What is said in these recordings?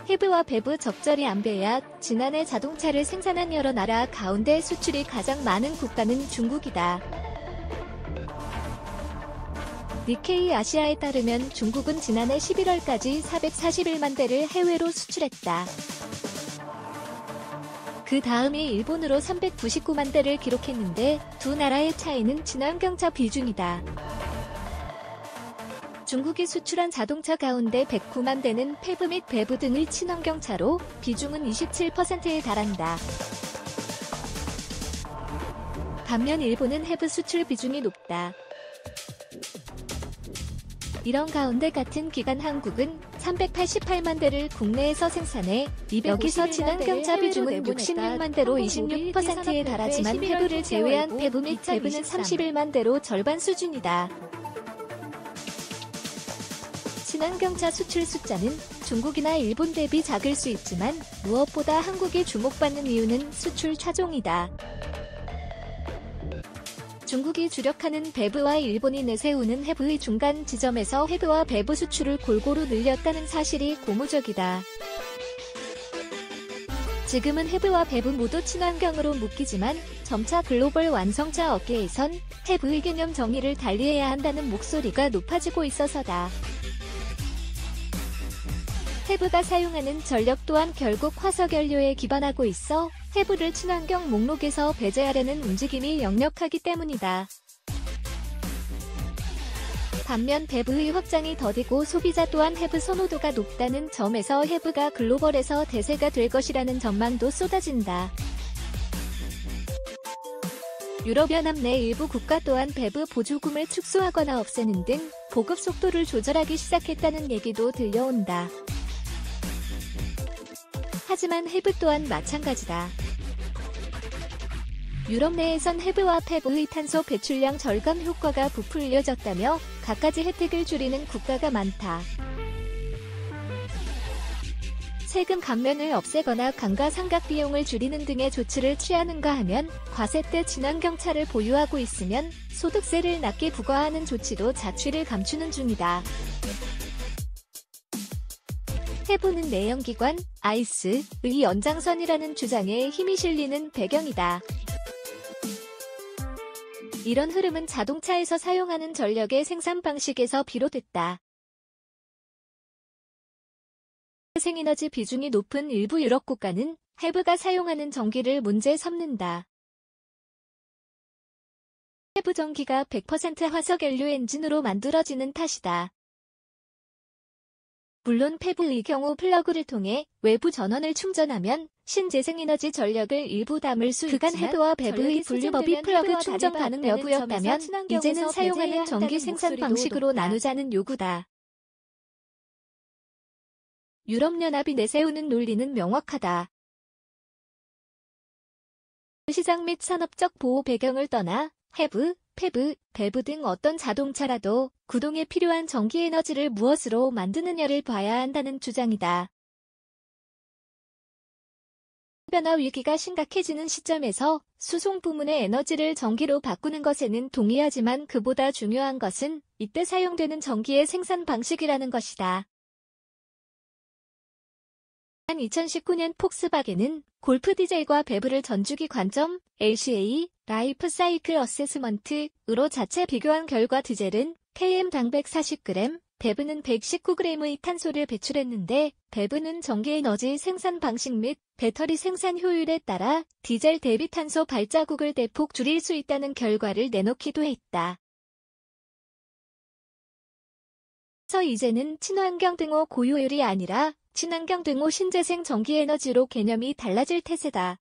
해브와 배브 적절히 안배야 지난해 자동차를 생산한 여러 나라 가운데 수출이 가장 많은 국가는 중국이다. 니케이 아시아에 따르면 중국은 지난해 11월까지 441만 대를 해외로 수출했다. 그 다음이 일본으로 399만 대를 기록했는데 두 나라의 차이는 친환경차 비중이다. 중국이 수출한 자동차 가운데 109만 대는 페브 및 배브 등의 친환경차로 비중은 27%에 달한다. 반면 일본은 해브 수출 비중이 높다. 이런 가운데 같은 기간 한국은 388만 대를 국내에서 생산해 여기서 친환경차 비중은 66만 대로 26%에 달하지만 해브를 제외한 배브 및 배브는 31만 대로 절반 수준이다. 친환경차 수출 숫자는 중국이나 일본 대비 작을 수 있지만 무엇보다 한국이 주목받는 이유는 수출 차종이다. 중국이 주력하는 배브와 일본이 내세우는 해브의 중간 지점에서 해브와 배브 수출을 골고루 늘렸다는 사실이 고무적이다. 지금은 해브와 배브 모두 친환경으로 묶이지만 점차 글로벌 완성차 업계에선 해브의 개념 정의를 달리해야 한다는 목소리가 높아지고 있어서다. 해브가 사용하는 전력 또한 결국 화석연료에 기반하고 있어 해브를 친환경 목록에서 배제하려는 움직임이 역력하기 때문이다. 반면 배브의 확장이 더디고 소비자 또한 해브 선호도가 높다는 점에서 해브가 글로벌에서 대세가 될 것이라는 전망도 쏟아진다. 유럽연합 내 일부 국가 또한 배브 보조금을 축소하거나 없애는 등 보급 속도를 조절하기 시작했다는 얘기도 들려온다. 하지만 해브 또한 마찬가지다. 유럽 내에선 해브와 페브의 탄소 배출량 절감 효과가 부풀려졌다며 갖가지 혜택을 줄이는 국가가 많다. 세금 감면을 없애거나 감가상각 비용을 줄이는 등의 조치를 취하는가 하면 과세 때 친환경차를 보유하고 있으면 소득세를 낮게 부과하는 조치도 자취를 감추는 중이다. 해브는 내연기관, 아이스의 연장선이라는 주장에 힘이 실리는 배경이다. 이런 흐름은 자동차에서 사용하는 전력의 생산 방식에서 비롯됐다. 재생에너지 비중이 높은 일부 유럽 국가는 해브가 사용하는 전기를 문제 삼는다. 해브 전기가 100% 화석연료 엔진으로 만들어지는 탓이다. 물론 페브의 경우 플러그를 통해 외부 전원을 충전하면 신재생에너지 전력을 일부 담을 수 있지만 그간 해브와 배브의 분류법이 플러그 충전 가능 여부였다면 이제는 사용하는 전기 생산 방식으로 나누자는 요구다. 유럽연합이 내세우는 논리는 명확하다. 시장 및 산업적 보호 배경을 떠나 해브, 페브, 배브 등 어떤 자동차라도 구동에 필요한 전기에너지를 무엇으로 만드느냐를 봐야 한다는 주장이다. 변화 위기가 심각해지는 시점에서 수송 부문의 에너지를 전기로 바꾸는 것에는 동의하지만 그보다 중요한 것은 이때 사용되는 전기의 생산 방식이라는 것이다. 2019년 폭스바겐은 골프 디젤과 배브를 전주기 관점 LCA 라이프 사이클 어세스먼트으로 자체 비교한 결과 디젤은 km당 140g, 배브는 119g의 탄소를 배출했는데 배브는 전기에너지 생산 방식 및 배터리 생산 효율에 따라 디젤 대비 탄소 발자국을 대폭 줄일 수 있다는 결과를 내놓기도 했다. 그래서 이제는 친환경 등호 고효율이 아니라 친환경 등호 신재생 전기에너지로 개념이 달라질 태세다.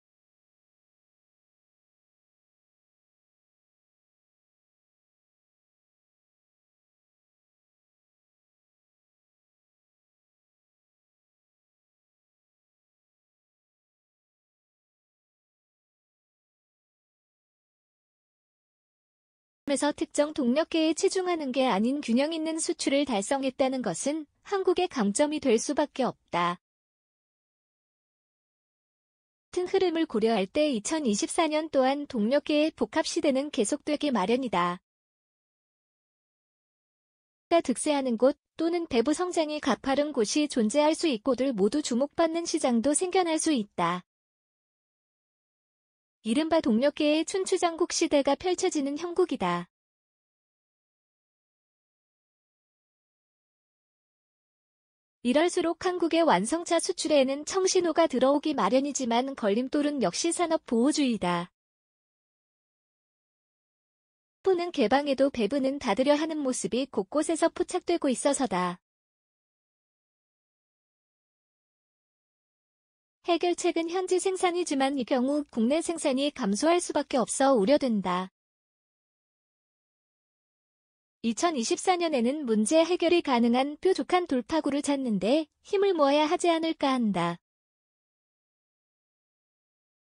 에서 특정 동력계에 치중하는 게 아닌 균형 있는 수출을 달성했다는 것은 한국의 강점이 될 수밖에 없다. 같은 흐름을 고려할 때 2024년 또한 동력계의 복합 시대는 계속되기 마련이다. 배부가 득세하는 곳 또는 배부 성장이 가파른 곳이 존재할 수 있고들 모두 주목받는 시장도 생겨날 수 있다. 이른바 동력계의 춘추전국 시대가 펼쳐지는 형국이다. 이럴수록 한국의 완성차 수출에는 청신호가 들어오기 마련이지만 걸림돌은 역시 산업보호주의다. 부는 개방에도 배부는 닫으려 하는 모습이 곳곳에서 포착되고 있어서다. 해결책은 현지 생산이지만 이 경우 국내 생산이 감소할 수밖에 없어 우려된다. 2024년에는 문제 해결이 가능한 뾰족한 돌파구를 찾는데 힘을 모아야 하지 않을까 한다.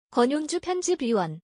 권용주 편집위원